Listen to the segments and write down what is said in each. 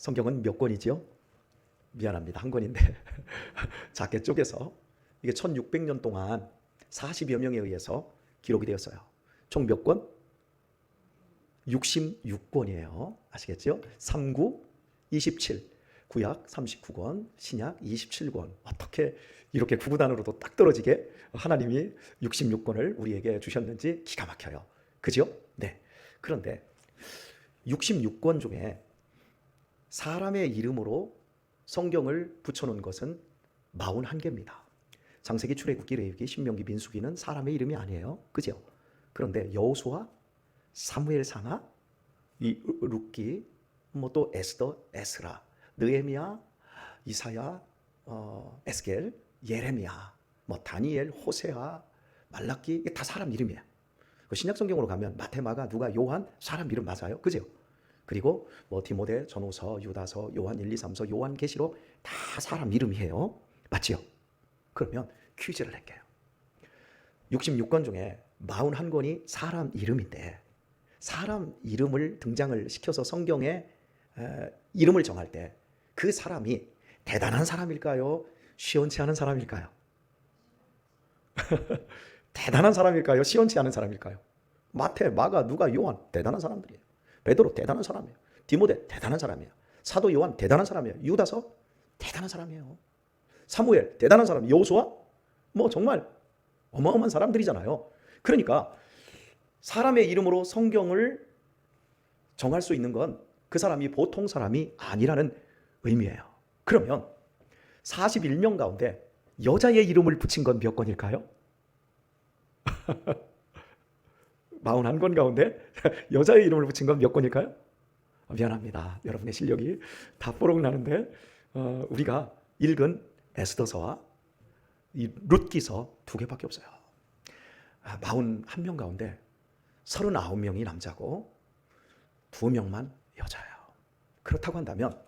성경은 몇 권이지요? 미안합니다. 한 권인데 작게 쪼개서 이게 1600년 동안 40여 명에 의해서 기록이 되었어요. 총 몇 권? 66권이에요. 아시겠죠? 39, 27, 구약 39권, 신약 27권. 어떻게 이렇게 구구단으로도 딱 떨어지게 하나님이 66권을 우리에게 주셨는지 기가 막혀요. 그죠? 네. 그런데 66권 중에 사람의 이름으로 성경을 붙여놓은 것은 41개입니다. 창세기, 출애굽기, 레위기, 신명기, 민수기는 사람의 이름이 아니에요. 그죠? 그런데 여호수아, 사무엘상하, 이 룻기, 뭐 또 에스더, 에스라, 느헤미야, 이사야, 에스겔, 예레미야, 뭐 다니엘, 호세아, 말라기, 이게 다 사람 이름이에요. 신약 성경으로 가면 마태, 마가, 누가, 요한 사람 이름 맞아요. 그죠? 그리고 뭐 디모데, 전후서, 유다서, 요한 1, 2, 3서, 요한 계시록 다 사람 이름이에요. 맞지요? 그러면 퀴즈를 낼게요. 66권 중에 41권이 사람 이름인데 사람 이름을 등장을 시켜서 성경에 이름을 정할 때 그 사람이 대단한 사람일까요? 시원치 않은 사람일까요? 대단한 사람일까요? 시원치 않은 사람일까요? 마태, 마가, 누가, 요한 대단한 사람들이에요. 베드로 대단한 사람이에요. 디모데 대단한 사람이에요. 사도 요한 대단한 사람이에요. 유다서 대단한 사람이에요. 사무엘 대단한 사람, 여호수아 뭐 정말 어마어마한 사람들이잖아요. 그러니까 사람의 이름으로 성경을 정할 수 있는 건 그 사람이 보통 사람이 아니라는 의미예요. 그러면 41명 가운데 여자의 이름을 붙인 건 몇 권일까요? 41권 가운데 여자의 이름을 붙인 건 몇 권일까요? 미안합니다. 여러분의 실력이 다 뽀록 나는데 우리가 읽은 에스더서와 이 룻기서 2개밖에 없어요. 41명 가운데 39명이 남자고 2명만 여자예요. 그렇다고 한다면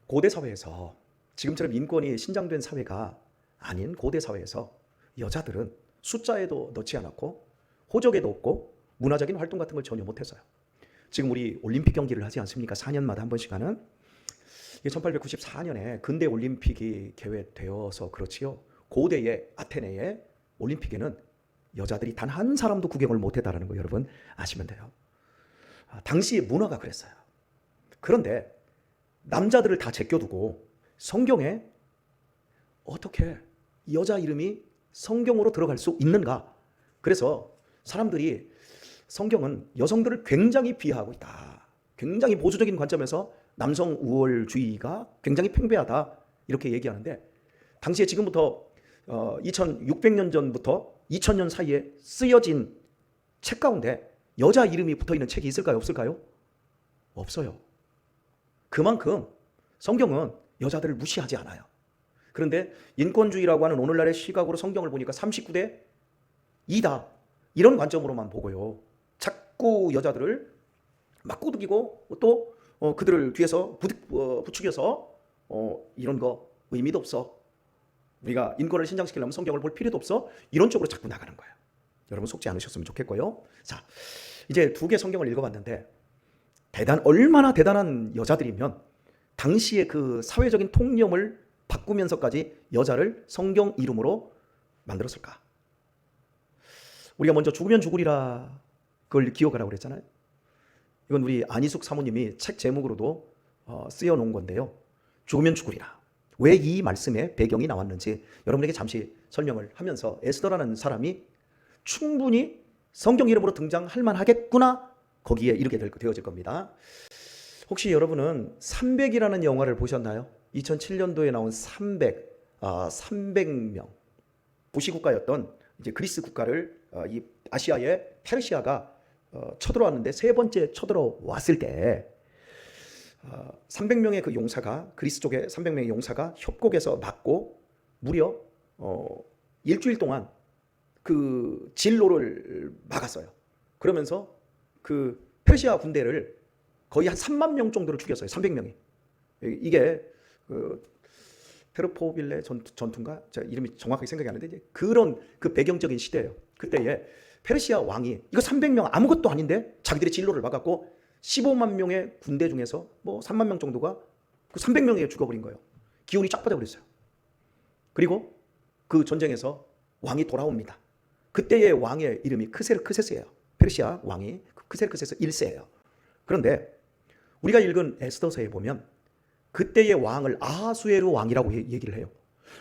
고대 사회에서 지금처럼 인권이 신장된 사회가 아닌 고대 사회에서 여자들은 숫자에도 넣지 않았고 호적에도 없고 문화적인 활동 같은 걸 전혀 못했어요. 지금 우리 올림픽 경기를 하지 않습니까? 4년마다 한 번씩 하는. 1894년에 근대 올림픽이 개회되어서 그렇지요. 고대의 아테네의 올림픽에는 여자들이 단 한 사람도 구경을 못했다는 거 여러분 아시면 돼요. 당시의 문화가 그랬어요. 그런데 남자들을 다 제껴두고 성경에 어떻게 여자 이름이 성경으로 들어갈 수 있는가? 그래서 사람들이 성경은 여성들을 굉장히 비하하고 있다. 굉장히 보수적인 관점에서 남성 우월주의가 굉장히 팽배하다. 이렇게 얘기하는데 당시에 지금부터 2600년 전부터 2000년 사이에 쓰여진 책 가운데 여자 이름이 붙어있는 책이 있을까요? 없을까요? 없어요. 그만큼 성경은 여자들을 무시하지 않아요. 그런데 인권주의라고 하는 오늘날의 시각으로 성경을 보니까 39대 2다. 이런 관점으로만 보고요. 자꾸 여자들을 막 꼬드기고 또 그들을 뒤에서 부추겨서 이런 거 의미도 없어. 우리가 인권을 신장시키려면 성경을 볼 필요도 없어. 이런 쪽으로 자꾸 나가는 거예요. 여러분 속지 않으셨으면 좋겠고요. 자, 이제 2개 성경을 읽어봤는데 얼마나 대단한 여자들이면 당시의 그 사회적인 통념을 바꾸면서까지 여자를 성경 이름으로 만들었을까? 우리가 먼저 죽으면 죽으리라 그걸 기억하라고 그랬잖아요. 이건 우리 안희숙 사모님이 책 제목으로도 쓰여 놓은 건데요. 죽으면 죽으리라. 왜 이 말씀의 배경이 나왔는지 여러분에게 잠시 설명을 하면서 에스더라는 사람이 충분히 성경 이름으로 등장할 만하겠구나 거기에 이르게 되어질 겁니다. 혹시 여러분은 300이라는 영화를 보셨나요? 2007년도에 나온 300명 부시국가였던 이제 그리스 국가를 이 아시아의 페르시아가 쳐들어왔는데 세 번째 쳐들어왔을 때 300명의 그 용사가 그리스 쪽에 300명의 용사가 협곡에서 맞고 무려 일주일 동안 그 진로를 막았어요. 그러면서 그 페르시아 군대를 거의 한 3만 명 정도를 죽였어요. 300명이. 이게 그 테르포빌레 전투인가? 제가 이름이 정확하게 생각이 안 나는데 그런 그 배경적인 시대예요. 그때에 페르시아 왕이 이거 300명 아무것도 아닌데 자기들의 진로를 막았고 15만 명의 군대 중에서 뭐 3만 명 정도가 그 300명에게 죽어버린 거예요. 기운이 쫙 빠져버렸어요. 그리고 그 전쟁에서 왕이 돌아옵니다. 그때의 왕의 이름이 크세르크세스예요. 페르시아 왕이 크세르크세스 1세예요. 그런데 우리가 읽은 에스더서에 보면 그때의 왕을 아하수에루 왕이라고 얘기를 해요.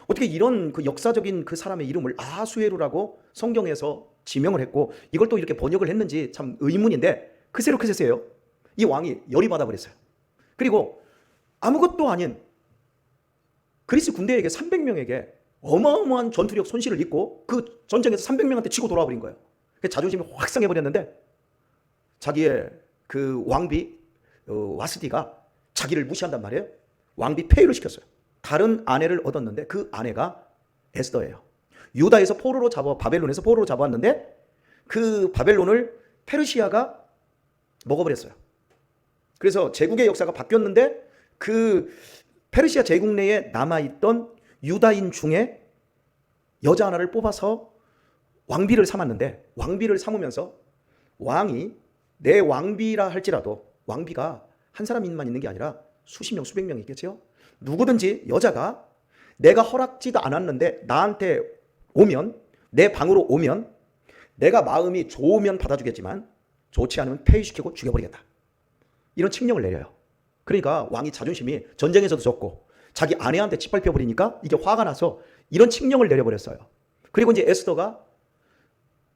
어떻게 이런 그 역사적인 그 사람의 이름을 아하수에루라고 성경에서 지명을 했고 이걸 또 이렇게 번역을 했는지 참 의문인데 크세르크세스예요. 이 왕이 열이 받아버렸어요. 그리고 아무것도 아닌 그리스 군대에게 300명에게 어마어마한 전투력 손실을 입고 그 전쟁에서 300명한테 치고 돌아버린 거예요. 자존심이 확 상해버렸는데 자기의 그 왕비 와스디가 자기를 무시한단 말이에요. 왕비 폐위를 시켰어요. 다른 아내를 얻었는데 그 아내가 에스더예요. 유다에서 바벨론에서 포로로 잡아왔는데 그 바벨론을 페르시아가 먹어버렸어요. 그래서 제국의 역사가 바뀌었는데 그 페르시아 제국 내에 남아있던 유다인 중에 여자 하나를 뽑아서 왕비를 삼았는데 왕비를 삼으면서 왕이 내 왕비라 할지라도 왕비가 한 사람만 있는 게 아니라 수십 명, 수백 명이 있겠죠. 누구든지 여자가 내가 허락지도 않았는데 나한테 오면 내 방으로 오면 내가 마음이 좋으면 받아주겠지만 좋지 않으면 폐위시키고 죽여버리겠다. 이런 칙령을 내려요. 그러니까 왕이 자존심이 전쟁에서도 졌고 자기 아내한테 짓밟혀버리니까 이게 화가 나서 이런 칙령을 내려버렸어요. 그리고 이제 에스더가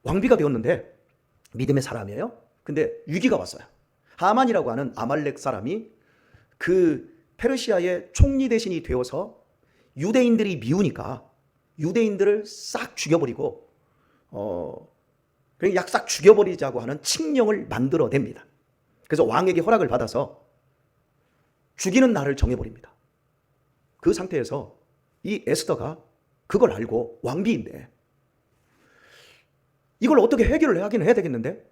왕비가 되었는데 믿음의 사람이에요. 근데 위기가 왔어요. 하만이라고 하는 아말렉 사람이 그 페르시아의 총리 대신이 되어서 유대인들이 미우니까 유대인들을 싹 죽여버리고 그냥 싹 죽여버리자고 하는 칙령을 만들어냅니다. 그래서 왕에게 허락을 받아서 죽이는 날을 정해버립니다. 그 상태에서 이 에스더가 그걸 알고 왕비인데 이걸 어떻게 해결을 하긴 해야 되겠는데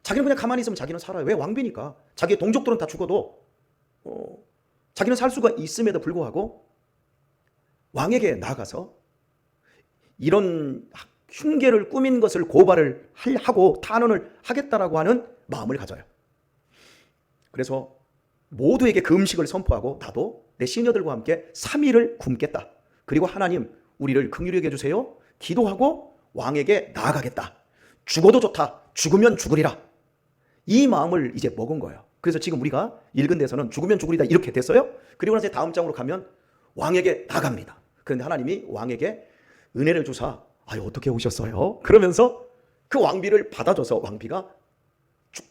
자기는 그냥 가만히 있으면 자기는 살아요. 왜? 왕비니까. 자기의 동족들은 다 죽어도 자기는 살 수가 있음에도 불구하고 왕에게 나아가서 이런 흉계를 꾸민 것을 고발을 하고 탄원을 하겠다라고 하는 마음을 가져요. 그래서 모두에게 그 음식을 선포하고 나도 내 시녀들과 함께 3일을 굶겠다. 그리고 하나님 우리를 긍휼히 여겨 주세요. 기도하고 왕에게 나아가겠다. 죽어도 좋다. 죽으면 죽으리라. 이 마음을 이제 먹은 거예요. 그래서 지금 우리가 읽은 데서는 죽으면 죽으리다 이렇게 됐어요. 그리고 나서 다음 장으로 가면 왕에게 나갑니다. 그런데 하나님이 왕에게 은혜를 주사 어떻게 오셨어요? 그러면서 그 왕비를 받아줘서 왕비가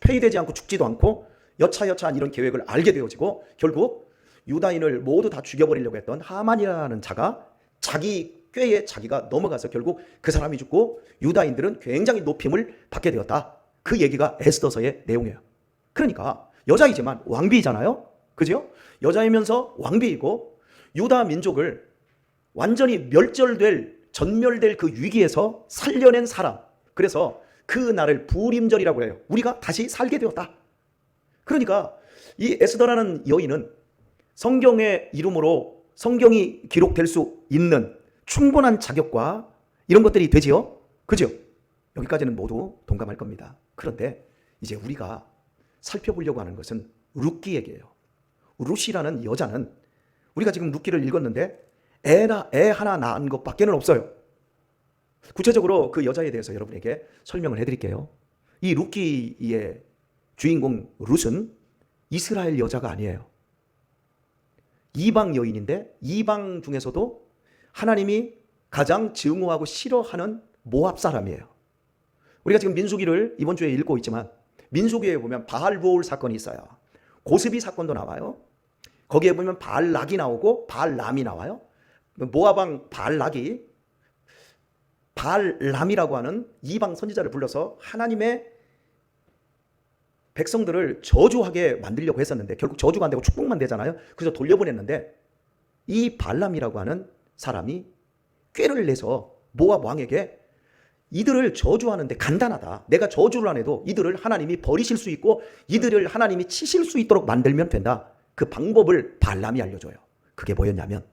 폐위되지 않고 죽지도 않고 여차여차한 이런 계획을 알게 되어지고 결국 유다인을 모두 다 죽여버리려고 했던 하만이라는 자가 자기 꾀에 자기가 넘어가서 결국 그 사람이 죽고 유다인들은 굉장히 높임을 받게 되었다. 그 얘기가 에스더서의 내용이에요. 그러니까 여자이지만 왕비이잖아요. 그죠? 여자이면서 왕비이고 유다 민족을 완전히 전멸될 그 위기에서 살려낸 사람. 그래서 그 날을 부림절이라고 해요. 우리가 다시 살게 되었다. 그러니까 이 에스더라는 여인은 성경의 이름으로 성경이 기록될 수 있는 충분한 자격과 이런 것들이 되지요. 그죠? 여기까지는 모두 동감할 겁니다. 그런데 이제 우리가 살펴보려고 하는 것은 룻기 얘기예요. 룻이라는 여자는 우리가 지금 룻기를 읽었는데 애 하나 낳은 것밖에는 없어요. 구체적으로 그 여자에 대해서 여러분에게 설명을 해드릴게요. 이 룻기의 주인공 룻은 이스라엘 여자가 아니에요. 이방 여인인데 이방 중에서도 하나님이 가장 증오하고 싫어하는 모압 사람이에요. 우리가 지금 민수기를 이번 주에 읽고 있지만 민수기에 보면 바알부올 사건이 있어요. 고스비 사건도 나와요. 거기에 보면 바알락이 나오고 바알람이 나와요. 모압왕 바알락이 바알람이라고 하는 이방 선지자를 불러서 하나님의 백성들을 저주하게 만들려고 했었는데 결국 저주가 안 되고 축복만 되잖아요. 그래서 돌려보냈는데 이 발람이라고 하는 사람이 꾀를 내서 모압 왕에게 이들을 저주하는데 간단하다. 내가 저주를 안 해도 이들을 하나님이 버리실 수 있고 이들을 하나님이 치실 수 있도록 만들면 된다. 그 방법을 발람이 알려줘요. 그게 뭐였냐면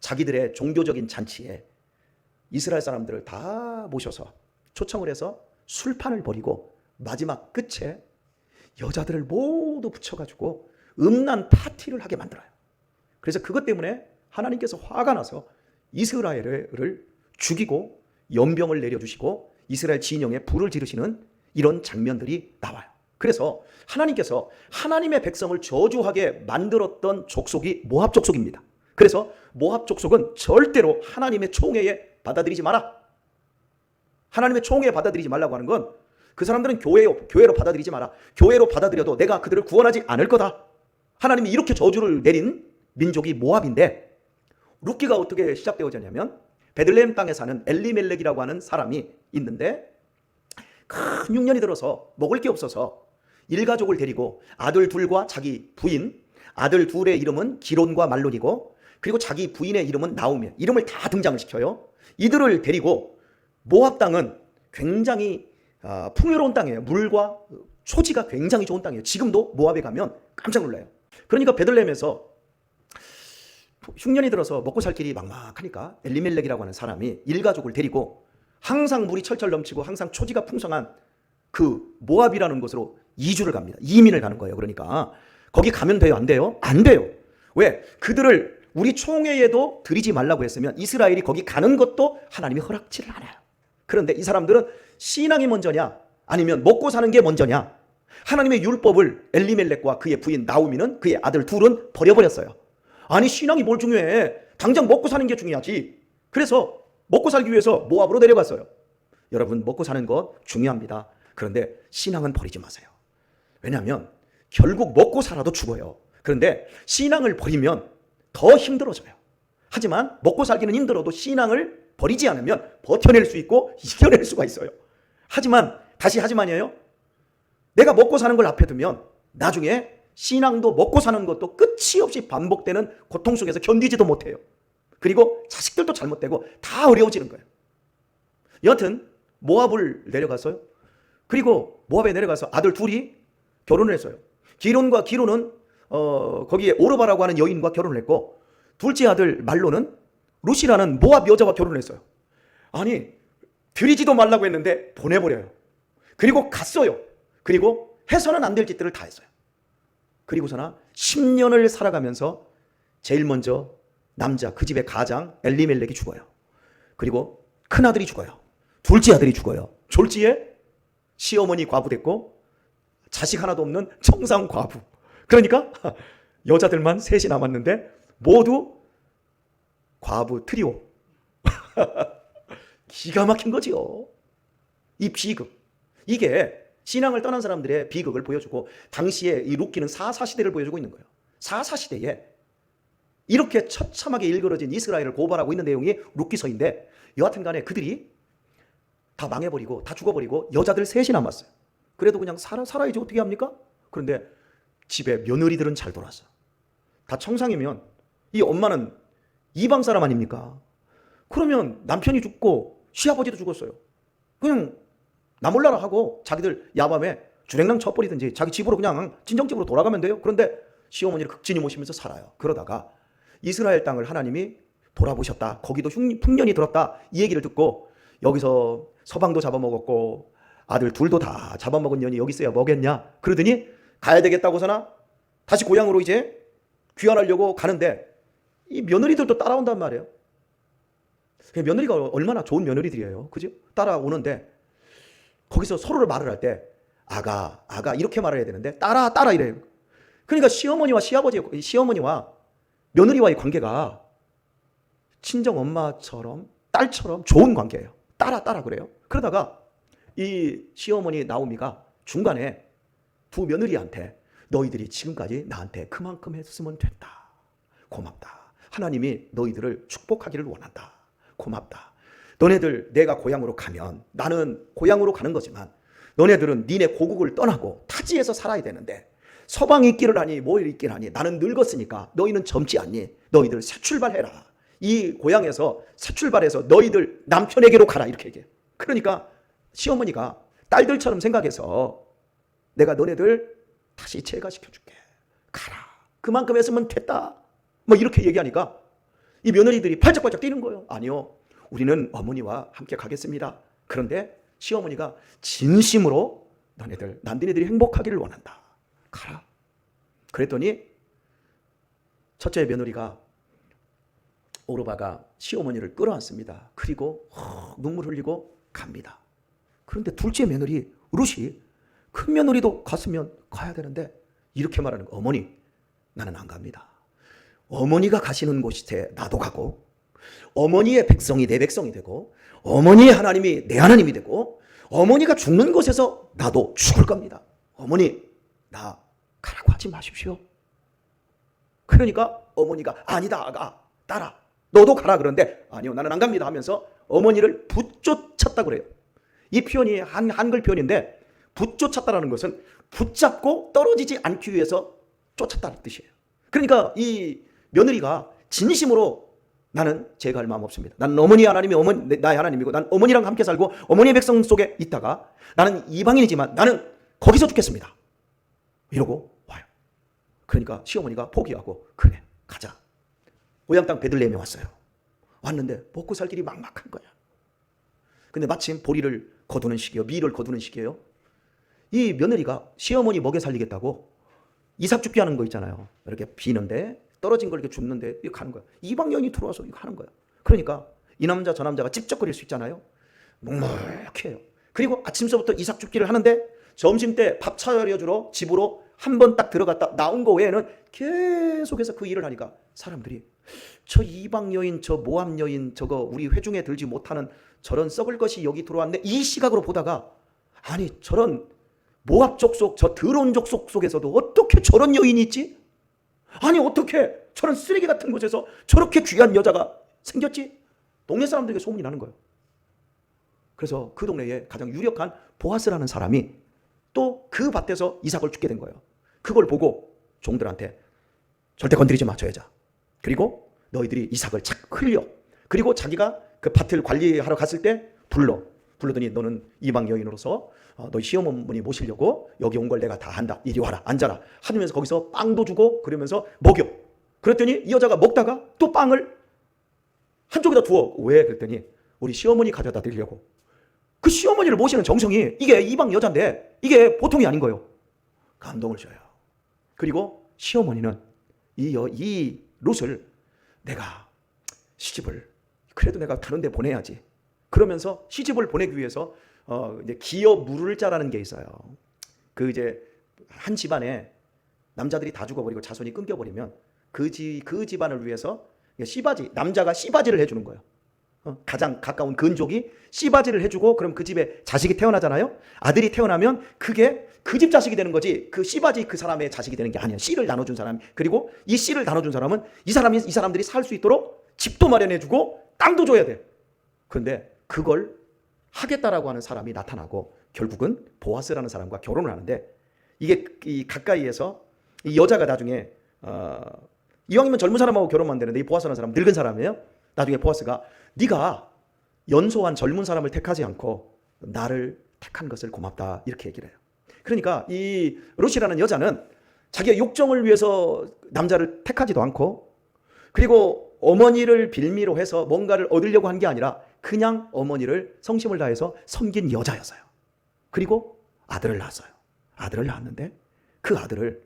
자기들의 종교적인 잔치에 이스라엘 사람들을 다 모셔서 초청을 해서 술판을 벌이고 마지막 끝에 여자들을 모두 붙여가지고 음란 파티를 하게 만들어요. 그래서 그것 때문에 하나님께서 화가 나서 이스라엘을 죽이고 연병을 내려주시고 이스라엘 진영에 불을 지르시는 이런 장면들이 나와요. 그래서 하나님께서 하나님의 백성을 저주하게 만들었던 족속이 모압 족속입니다. 그래서 모압 족속은 절대로 하나님의 총회에 받아들이지 마라. 하나님의 총회에 받아들이지 말라고 하는 건 그 사람들은 교회로 받아들이지 마라. 교회로 받아들여도 내가 그들을 구원하지 않을 거다. 하나님이 이렇게 저주를 내린 민족이 모압인데, 룻기가 어떻게 시작되어졌냐면 베들레헴 땅에 사는 엘리멜렉이라고 하는 사람이 있는데 큰 흉년이 들어서 먹을 게 없어서 일가족을 데리고 아들 둘과 자기 부인, 아들 둘의 이름은 기론과 말론이고 그리고 자기 부인의 이름은 나오미, 이름을 다 등장을 시켜요. 이들을 데리고 모압 땅은 굉장히 풍요로운 땅이에요. 물과 초지가 굉장히 좋은 땅이에요. 지금도 모압에 가면 깜짝 놀라요. 그러니까 베들레헴에서 흉년이 들어서 먹고 살 길이 막막하니까 엘리멜렉이라고 하는 사람이 일가족을 데리고 항상 물이 철철 넘치고 항상 초지가 풍성한 그 모압이라는 곳으로 이주를 갑니다. 이민을 가는 거예요. 그러니까 거기 가면 돼요? 안 돼요? 안 돼요. 왜? 그들을 우리 총회에도 들이지 말라고 했으면 이스라엘이 거기 가는 것도 하나님이 허락지를 않아요. 그런데 이 사람들은 신앙이 먼저냐 아니면 먹고 사는 게 먼저냐, 하나님의 율법을 엘리멜렉과 그의 부인 나오미는, 그의 아들 둘은 버려버렸어요. 아니 신앙이 뭘 중요해, 당장 먹고 사는 게 중요하지. 그래서 먹고 살기 위해서 모압으로 내려갔어요. 여러분, 먹고 사는 것 중요합니다. 그런데 신앙은 버리지 마세요. 왜냐하면 결국 먹고 살아도 죽어요. 그런데 신앙을 버리면 더 힘들어져요. 하지만 먹고 살기는 힘들어도 신앙을 버리지 않으면 버텨낼 수 있고 이겨낼 수가 있어요. 하지만 다시 하지만이에요. 내가 먹고 사는 걸 앞에 두면 나중에 신앙도 먹고 사는 것도 끝이 없이 반복되는 고통 속에서 견디지도 못해요. 그리고 자식들도 잘못되고 다 어려워지는 거예요. 여하튼 모압을 내려갔어요. 그리고 모압에 내려가서 아들 둘이 결혼을 했어요. 기론과 기론은 거기에 오르바라고 하는 여인과 결혼을 했고, 둘째 아들 말로는 룻이라는 모압 여자와 결혼을 했어요. 아니 들이지도 말라고 했는데 보내버려요. 그리고 갔어요. 그리고 해서는 안 될 짓들을 다 했어요. 그리고서나 10년을 살아가면서 제일 먼저 남자, 그 집의 가장 엘리멜렉이 죽어요. 그리고 큰아들이 죽어요. 둘째 아들이 죽어요. 졸지에 시어머니 과부 됐고 자식 하나도 없는 청상 과부. 그러니까 여자들만 셋이 남았는데 모두 과부 트리오. 기가 막힌 거지요. 이 비극. 이게 신앙을 떠난 사람들의 비극을 보여주고, 당시에 이 룻기는 사사시대를 보여주고 있는 거예요. 사사시대에 이렇게 처참하게 일그러진 이스라엘을 고발하고 있는 내용이 룻기서인데, 여하튼 간에 그들이 다 망해버리고 다 죽어버리고 여자들 셋이 남았어요. 그래도 그냥 살아야지 어떻게 합니까? 그런데 집에 며느리들은 잘 돌았어요. 다 청상이면 이 엄마는 이방 사람 아닙니까? 그러면 남편이 죽고 시아버지도 죽었어요. 그냥 나 몰라라 하고 자기들 야밤에 주랭랑 쳐버리든지 자기 집으로 그냥 친정집으로 돌아가면 돼요. 그런데 시어머니를 극진히 모시면서 살아요. 그러다가 이스라엘 땅을 하나님이 돌아보셨다, 거기도 풍년이 들었다, 이 얘기를 듣고 여기서 서방도 잡아먹었고 아들 둘도 다 잡아먹은 년이 여기 있어야 뭐겠냐, 그러더니 가야 되겠다고서나 다시 고향으로 이제 귀환하려고 가는데 이 며느리들도 따라온단 말이에요. 며느리가 얼마나 좋은 며느리들이에요. 그죠? 따라오는데 거기서 서로를 말을 할 때 아가 이렇게 말을 해야 되는데 따라 이래요. 그러니까 시어머니와 며느리와의 관계가 친정 엄마처럼 딸처럼 좋은 관계예요. 따라 그래요. 그러다가 이 시어머니 나오미가 중간에 두 며느리한테 너희들이 지금까지 나한테 그만큼 했으면 됐다. 고맙다. 하나님이 너희들을 축복하기를 원한다. 고맙다. 너네들 내가 고향으로 가면, 나는 고향으로 가는 거지만 너네들은 니네 고국을 떠나고 타지에서 살아야 되는데 서방이 있기를 하니 뭘 있기를 하니 나는 늙었으니까 너희는 젊지 않니? 너희들 새 출발해라. 이 고향에서 새 출발해서 너희들 남편에게로 가라, 이렇게 얘기해요. 그러니까 시어머니가 딸들처럼 생각해서 내가 너네들 다시 제가시켜줄게. 가라. 그만큼 했으면 됐다. 뭐 이렇게 얘기하니까 이 며느리들이 팔짝팔짝 뛰는 거예요. 아니요, 우리는 어머니와 함께 가겠습니다. 그런데 시어머니가 진심으로 너네들, 난디네들이 행복하기를 원한다. 가라. 그랬더니 첫째 며느리가 오르바가 시어머니를 끌어안습니다. 그리고 눈물 흘리고 갑니다. 그런데 둘째 며느리 룻이 큰 며느리도 갔으면 가야 되는데 이렇게 말하는 거. 어머니, 나는 안 갑니다. 어머니가 가시는 곳에 나도 가고, 어머니의 백성이 내 백성이 되고, 어머니의 하나님이 내 하나님이 되고, 어머니가 죽는 곳에서 나도 죽을 겁니다. 어머니, 나 가라고 하지 마십시오. 그러니까 어머니가 아니다, 아가, 딸아, 너도 가라. 그런데 아니요, 나는 안 갑니다 하면서 어머니를 붙쫓았다고 그래요. 이 표현이 한글 표현인데, 붙쫓았다라는 것은 붙잡고 떨어지지 않기 위해서 쫓았다는 뜻이에요. 그러니까 이 며느리가 진심으로 나는 제가 할 마음 없습니다. 나는 어머니 하나님이 나의 하나님이고, 난 어머니랑 함께 살고 어머니의 백성 속에 있다가 나는 이방인이지만 나는 거기서 죽겠습니다. 이러고 와요. 그러니까 시어머니가 포기하고 그래, 가자. 고향 땅 베들레헴에 왔어요. 왔는데 먹고 살 길이 막막한 거야. 근데 마침 보리를 거두는 시기예요. 밀을 거두는 시기예요. 이 며느리가 시어머니 먹여 살리겠다고 이삭 죽게 하는 거 있잖아요. 이렇게 비는데 떨어진 걸 이렇게 줍는데 이렇게 하는 거야. 이방 여인이 들어와서 이거 하는 거야. 그러니까 이 남자 저 남자가 찝쩍거릴 수 있잖아요. 묵묵해요. 그리고 아침서부터 이삭 죽기를 하는데 점심 때 밥 차려주러 집으로 한 번 딱 들어갔다 나온 거 외에는 계속해서 그 일을 하니까 사람들이 저 이방 여인, 저 모함 여인, 저거 우리 회중에 들지 못하는 저런 썩을 것이 여기 들어왔네, 이 시각으로 보다가, 아니 저런 모압 족속, 저 더러운 족속 속에서도 어떻게 저런 여인이 있지? 아니 어떻게 저런 쓰레기 같은 곳에서 저렇게 귀한 여자가 생겼지? 동네 사람들에게 소문이 나는 거예요. 그래서 그 동네에 가장 유력한 보아스라는 사람이 또 그 밭에서 이삭을 죽게 된 거예요. 그걸 보고 종들한테 절대 건드리지 마, 저 여자. 그리고 너희들이 이삭을 착 흘려. 그리고 자기가 그 밭을 관리하러 갔을 때 불러더니 너는 이방 여인으로서 너희 시어머니 모시려고 여기 온 걸 내가 다 한다. 이리 와라, 앉아라 하면서 거기서 빵도 주고 그러면서 먹여. 그랬더니 이 여자가 먹다가 또 빵을 한쪽에다 두어. 왜? 그랬더니 우리 시어머니 가져다 드리려고. 그 시어머니를 모시는 정성이, 이게 이방 여자인데 이게 보통이 아닌 거예요. 감동을 줘요. 그리고 시어머니는 이 룻을 내가 시집을 그래도 내가 다른 데 보내야지. 그러면서 시집을 보내기 위해서 이제 기어 물을 자라는 게 있어요. 그 이제 한 집안에 남자들이 다 죽어버리고 자손이 끊겨버리면 그 집안을 위해서 씨바지, 남자가 씨바지를 해주는 거예요. 가장 가까운 근족이 씨바지를 해주고, 그럼 그 집에 자식이 태어나잖아요. 아들이 태어나면 그게 그 집 자식이 되는 거지, 그 씨바지 그 사람의 자식이 되는 게 아니에요. 씨를 나눠준 사람. 그리고 이 씨를 나눠준 사람은 이 사람들이 살 수 있도록 집도 마련해주고 땅도 줘야 돼. 그런데 그걸 하겠다라고 하는 사람이 나타나고 결국은 보아스라는 사람과 결혼을 하는데, 이게 이 가까이에서 이 여자가 나중에 이왕이면 젊은 사람하고 결혼만 되는데 이 보아스라는 사람 늙은 사람이에요. 나중에 보아스가 네가 연소한 젊은 사람을 택하지 않고 나를 택한 것을 고맙다, 이렇게 얘기를 해요. 그러니까 이 룻이라는 여자는 자기의 욕정을 위해서 남자를 택하지도 않고, 그리고 어머니를 빌미로 해서 뭔가를 얻으려고 한 게 아니라 그냥 어머니를 성심을 다해서 섬긴 여자였어요. 그리고 아들을 낳았어요. 아들을 낳았는데 그 아들을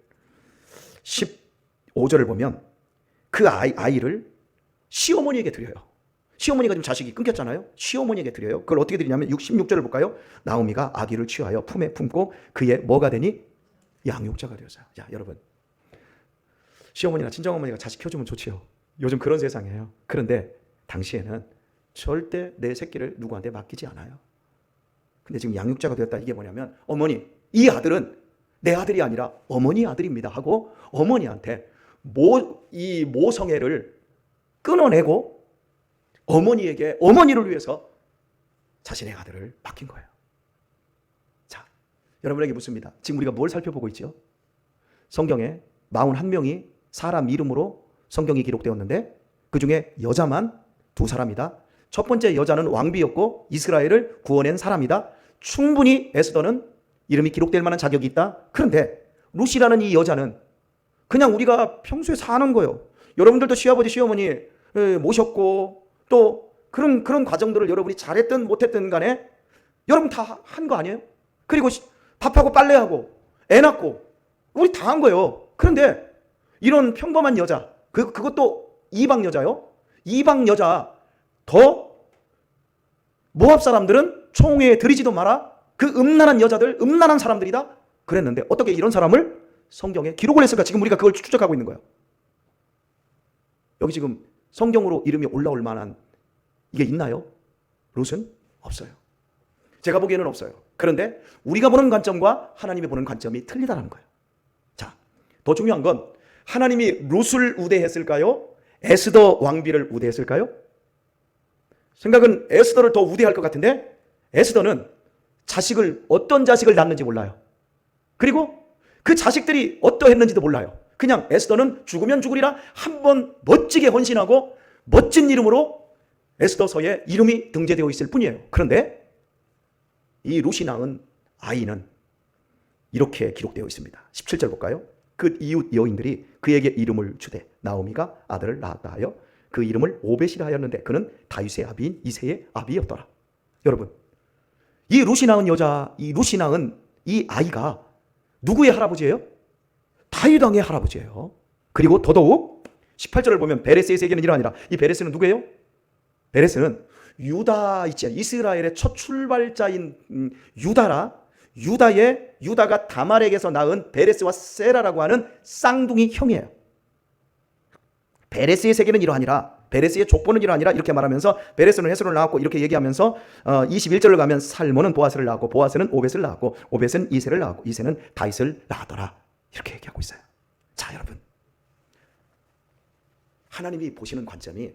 15절을 보면 그 아이를 시어머니에게 드려요. 시어머니가 지금 자식이 끊겼잖아요. 시어머니에게 드려요. 그걸 어떻게 드리냐면 16절을 볼까요? 나오미가 아기를 취하여 품에 품고 그의 뭐가 되니? 양육자가 되었어요. 자, 여러분, 시어머니나 친정어머니가 자식 키워주면 좋지요. 요즘 그런 세상이에요. 그런데 당시에는 절대 내 새끼를 누구한테 맡기지 않아요. 근데 지금 양육자가 되었다, 이게 뭐냐면 어머니, 이 아들은 내 아들이 아니라 어머니 아들입니다 하고 어머니한테 이 모성애를 끊어내고 어머니에게, 어머니를 위해서 자신의 아들을 맡긴 거예요. 자, 여러분에게 묻습니다. 지금 우리가 뭘 살펴보고 있죠? 성경에 41명이 사람 이름으로 성경이 기록되었는데 그 중에 여자만 2사람이다. 첫 번째 여자는 왕비였고 이스라엘을 구원한 사람이다. 충분히 에스더는 이름이 기록될 만한 자격이 있다. 그런데 룻이라는 이 여자는 그냥 우리가 평소에 사는 거예요. 여러분들도 시아버지 시어머니 모셨고 또 그런 과정들을 여러분이 잘했든 못했든 간에 여러분 다 한 거 아니에요? 그리고 밥하고 빨래하고 애 낳고 우리 당한 거예요. 그런데 이런 평범한 여자, 그것도 이방 여자요. 이방 여자 더 모압 사람들은 총에 들이지도 마라. 그 음란한 여자들, 음란한 사람들이다. 그랬는데 어떻게 이런 사람을 성경에 기록을 했을까? 지금 우리가 그걸 추적하고 있는 거예요. 여기 지금 성경으로 이름이 올라올 만한 이게 있나요? 롯은 없어요. 제가 보기에는 없어요. 그런데 우리가 보는 관점과 하나님이 보는 관점이 틀리다는 거예요. 자, 더 중요한 건 하나님이 롯을 우대했을까요? 에스더 왕비를 우대했을까요? 생각은 에스더를 더 우대할 것 같은데 에스더는 어떤 자식을 낳는지 몰라요. 그리고 그 자식들이 어떠했는지도 몰라요. 그냥 에스더는 죽으면 죽으리라 한번 멋지게 헌신하고 멋진 이름으로 에스더서에 이름이 등재되어 있을 뿐이에요. 그런데 이 롯이 낳은 아이는 이렇게 기록되어 있습니다. 17절 볼까요? 그 이웃 여인들이 그에게 이름을 주되 나오미가 아들을 낳았다 하여 그 이름을 오벳이라 하였는데 그는 다윗의 아비인 이새의 아비였더라. 여러분, 이 롯이 낳은 이 롯이 낳은 이 아이가 누구의 할아버지예요? 다윗 왕의 할아버지예요. 그리고 더더욱 18절을 보면 베레스의 세계는 이러하니라. 이 베레스는 누구예요? 베레스는 유다 있지, 이스라엘의 첫 출발자인 유다가 다말에게서 낳은 베레스와 세라라고 하는 쌍둥이 형이에요. 베레스의 세계는 이러하니라. 베레스의 족보는 이러하니라. 이렇게 말하면서 베레스는 헤스론을 낳았고 이렇게 얘기하면서 21절을 가면 살몬은 보아스를 낳았고 보아스는 오벳을 낳았고 오벳은 이새를 낳았고 이새는 다윗을 낳았더라. 이렇게 얘기하고 있어요. 자, 여러분, 하나님이 보시는 관점이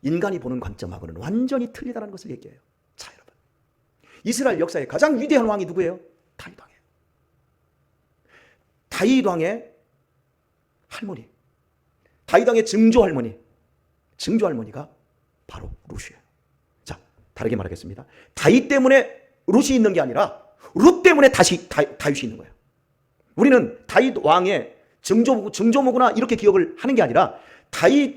인간이 보는 관점하고는 완전히 틀리다는 것을 얘기해요. 자, 여러분, 이스라엘 역사의 가장 위대한 왕이 누구예요? 다윗 왕이에요. 다윗 왕의 할머니, 다윗 왕의 증조 할머니가 바로 롯이에요. 자, 다르게 말하겠습니다. 다윗 때문에 롯이 있는 게 아니라 롯 때문에 다윗이 있는 거예요. 우리는 다윗 왕의 증조모구나 이렇게 기억을 하는 게 아니라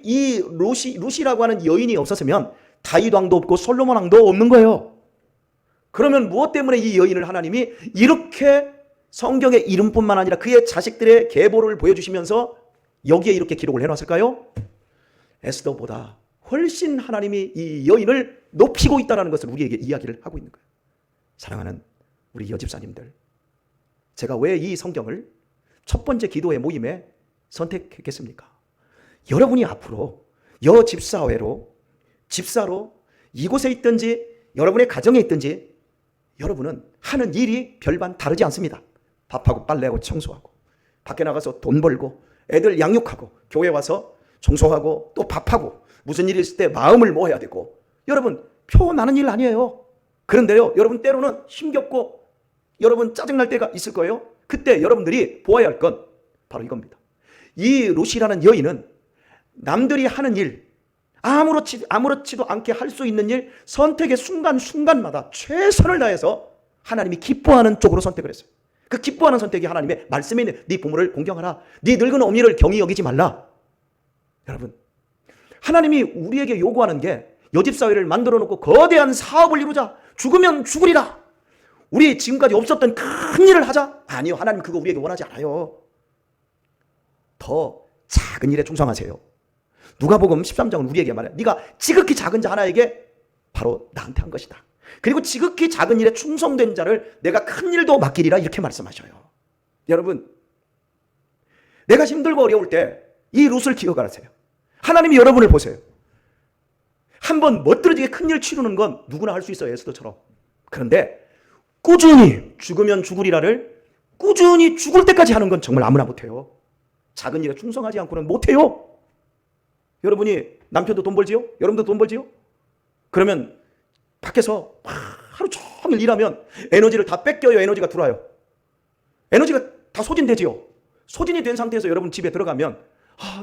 이 롯이라고 하는 여인이 없었으면 다윗 왕도 없고 솔로몬 왕도 없는 거예요. 그러면 무엇 때문에 이 여인을 하나님이 이렇게 성경의 이름뿐만 아니라 그의 자식들의 계보를 보여주시면서 여기에 이렇게 기록을 해놨을까요? 에스더보다 훨씬 하나님이 이 여인을 높이고 있다는 것을 우리에게 이야기를 하고 있는 거예요. 사랑하는 우리 여집사님들, 제가 왜 이 성경을 첫 번째 기도의 모임에 선택했겠습니까? 여러분이 앞으로 집사로 이곳에 있든지 여러분의 가정에 있든지 여러분은 하는 일이 별반 다르지 않습니다. 밥하고 빨래하고 청소하고 밖에 나가서 돈 벌고 애들 양육하고 교회 와서 청소하고 또 밥하고 무슨 일이 있을 때 마음을 모아야 되고, 여러분 표 나는 일 아니에요. 그런데요, 여러분 때로는 힘겹고 여러분 짜증날 때가 있을 거예요. 그때 여러분들이 보아야 할 건 바로 이겁니다. 이 롯이라는 여인은 남들이 하는 일, 아무렇지도 않게 할 수 있는 일, 선택의 순간순간마다 최선을 다해서 하나님이 기뻐하는 쪽으로 선택을 했어요. 그 기뻐하는 선택이 하나님의 말씀에 있는 네 부모를 공경하라, 네 늙은 어미를 경히 여기지 말라. 여러분, 하나님이 우리에게 요구하는 게 여집사회를 만들어 놓고 거대한 사업을 이루자, 죽으면 죽으리라, 우리 지금까지 없었던 큰 일을 하자. 아니요, 하나님 그거 우리에게 원하지 않아요. 더 작은 일에 충성하세요. 누가복음 13장은 우리에게 말해요. 네가 지극히 작은 자 하나에게 바로 나한테 한 것이다. 그리고 지극히 작은 일에 충성된 자를 내가 큰 일도 맡기리라, 이렇게 말씀하셔요. 여러분, 내가 힘들고 어려울 때 이 롯을 기억하세요. 하나님이 여러분을 보세요. 한번 멋들어지게 큰 일 치르는 건 누구나 할 수 있어요, 에스더처럼. 그런데 꾸준히 죽으면 죽으리라를 꾸준히 죽을 때까지 하는 건 정말 아무나 못해요. 작은 일에 충성하지 않고는 못해요. 여러분이 남편도 돈 벌지요? 여러분도 돈 벌지요? 그러면 밖에서 하루 종일 일하면 에너지를 다 뺏겨요. 에너지가 들어와요. 에너지가 다 소진되지요. 소진이 된 상태에서 여러분 집에 들어가면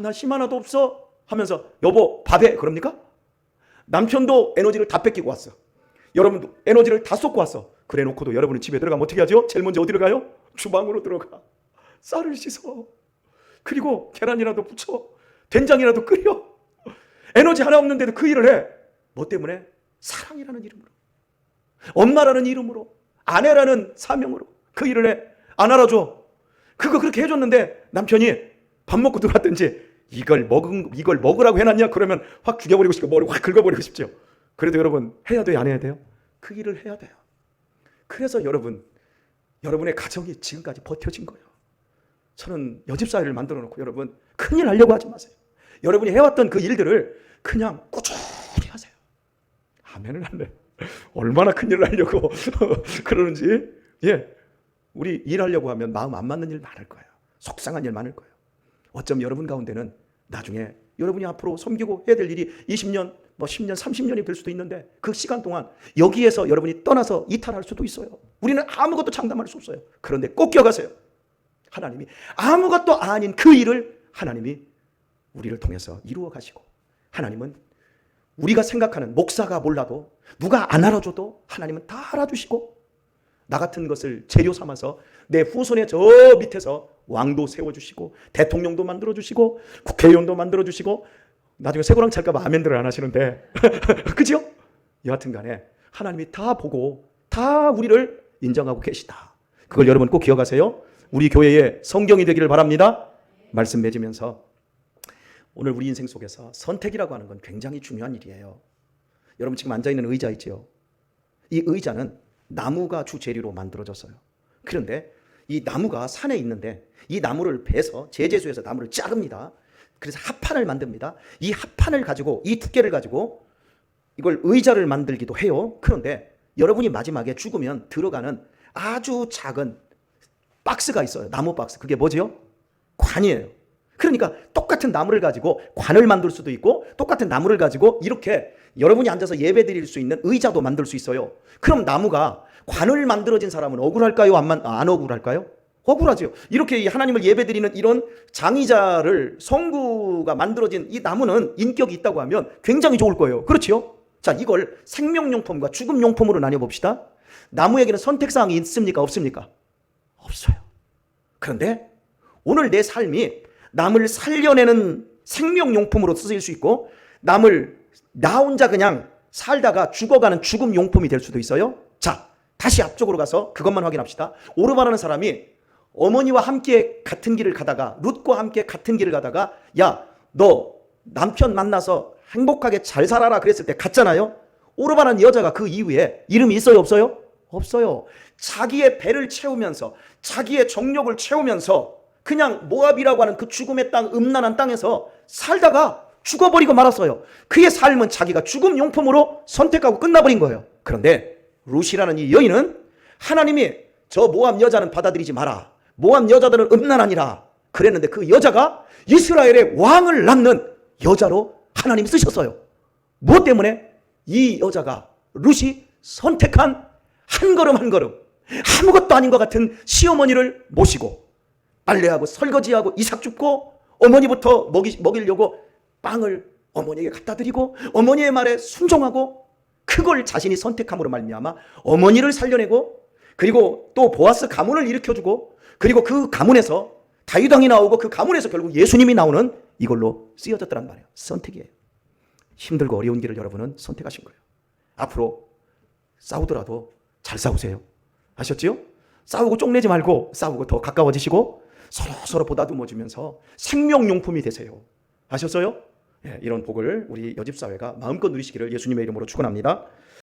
나 힘 하나도 없어 하면서 여보 밥해, 그럽니까? 남편도 에너지를 다 뺏기고 왔어. 여러분도 에너지를 다 쏟고 왔어. 그래 놓고도 여러분은 집에 들어가면 어떻게 하죠? 제일 먼저 어디로 가요? 주방으로 들어가. 쌀을 씻어. 그리고 계란이라도 부쳐. 된장이라도 끓여. 에너지 하나 없는데도 그 일을 해. 뭐 때문에? 사랑이라는 이름으로, 엄마라는 이름으로, 아내라는 사명으로 그 일을 해. 안 알아줘. 그거 그렇게 해줬는데 남편이 밥 먹고 들어왔든지 이걸 먹으라고 해놨냐? 그러면 확 죽여버리고 싶고 머리 확 긁어버리고 싶죠. 그래도 여러분 해야 돼요, 안 해야 돼요? 그 일을 해야 돼요. 그래서 여러분의 가정이 지금까지 버텨진 거예요. 저는 여집사회를 만들어 놓고 여러분 큰일 하려고 하지 마세요. 여러분이 해왔던 그 일들을 그냥 꾸준히 하세요. 아멘을 할래. 얼마나 큰일을 하려고 그러는지. 예, 우리 일하려고 하면 마음 안 맞는 일 많을 거예요. 속상한 일 많을 거예요. 어쩜 여러분 가운데는 나중에 여러분이 앞으로 섬기고 해야 될 일이 20년, 10년, 30년이 될 수도 있는데 그 시간 동안 여기에서 여러분이 떠나서 이탈할 수도 있어요. 우리는 아무것도 장담할 수 없어요. 그런데 꼭 기억하세요. 하나님이 아무것도 아닌 그 일을 하나님이 우리를 통해서 이루어 가시고, 하나님은 우리가 생각하는 목사가 몰라도 누가 안 알아줘도 하나님은 다 알아주시고, 나 같은 것을 재료 삼아서 내 후손의 저 밑에서 왕도 세워주시고 대통령도 만들어주시고 국회의원도 만들어주시고, 나중에 쇠고랑 찰까봐 아멘들을 안 하시는데 그죠? 여하튼 간에 하나님이 다 보고 다 우리를 인정하고 계시다. 그걸 여러분 꼭 기억하세요. 우리 교회의 성경이 되기를 바랍니다. 말씀 맺으면서, 오늘 우리 인생 속에서 선택이라고 하는 건 굉장히 중요한 일이에요. 여러분 지금 앉아있는 의자 있죠? 이 의자는 나무가 주재료로 만들어졌어요. 그런데 이 나무가 산에 있는데 이 나무를 베서 제재소에서 나무를 자릅니다. 그래서 합판을 만듭니다. 이 합판을 가지고, 이 두께를 가지고 이걸 의자를 만들기도 해요. 그런데 여러분이 마지막에 죽으면 들어가는 아주 작은 박스가 있어요. 나무 박스. 그게 뭐지요? 관이에요. 그러니까 똑같은 나무를 가지고 관을 만들 수도 있고, 똑같은 나무를 가지고 이렇게 여러분이 앉아서 예배 드릴 수 있는 의자도 만들 수 있어요. 그럼 나무가, 관을 만들어진 사람은 억울할까요? 안 억울할까요? 억울하죠. 이렇게 하나님을 예배 드리는 이런 장의자를, 성구가 만들어진 이 나무는 인격이 있다고 하면 굉장히 좋을 거예요. 그렇죠? 자, 이걸 생명용품과 죽음용품으로 나뉘어봅시다. 나무에게는 선택사항이 있습니까? 없습니까? 없어요. 그런데 오늘 내 삶이 남을 살려내는 생명용품으로 쓰일 수 있고, 남을 나 혼자 그냥 살다가 죽어가는 죽음용품이 될 수도 있어요. 자, 다시 앞쪽으로 가서 그것만 확인합시다. 오르바라는 사람이 어머니와 함께 같은 길을 가다가, 룻과 함께 같은 길을 가다가, 야, 너 남편 만나서 행복하게 잘 살아라 그랬을 때 갔잖아요. 오르바라는 여자가 그 이후에 이름이 있어요, 없어요? 없어요. 자기의 배를 채우면서, 자기의 정욕을 채우면서 그냥 모압이라고 하는 그 죽음의 땅, 음란한 땅에서 살다가 죽어버리고 말았어요. 그의 삶은 자기가 죽음 용품으로 선택하고 끝나버린 거예요. 그런데 룻이라는 이 여인은 하나님이 저 모압 여자는 받아들이지 마라, 모압 여자들은 음란하니라 그랬는데, 그 여자가 이스라엘의 왕을 낳는 여자로 하나님이 쓰셨어요. 무엇 때문에? 이 여자가, 룻이 선택한 한 걸음 한 걸음, 아무것도 아닌 것 같은 시어머니를 모시고 빨래하고 설거지하고 이삭 줍고 어머니부터 먹이려고 빵을 어머니에게 갖다 드리고 어머니의 말에 순종하고, 그걸 자신이 선택함으로 말미암아 어머니를 살려내고, 그리고 또 보아스 가문을 일으켜주고, 그리고 그 가문에서 다윗 왕이 나오고 그 가문에서 결국 예수님이 나오는, 이걸로 쓰여졌더란 말이에요. 선택이에요. 힘들고 어려운 길을 여러분은 선택하신 거예요. 앞으로 싸우더라도 잘 싸우세요. 아셨지요? 싸우고 쪽내지 말고 싸우고 더 가까워지시고 서로 보다듬어주면서 생명용품이 되세요. 아셨어요? 예, 이런 복을 우리 여집사회가 마음껏 누리시기를 예수님의 이름으로 축원합니다.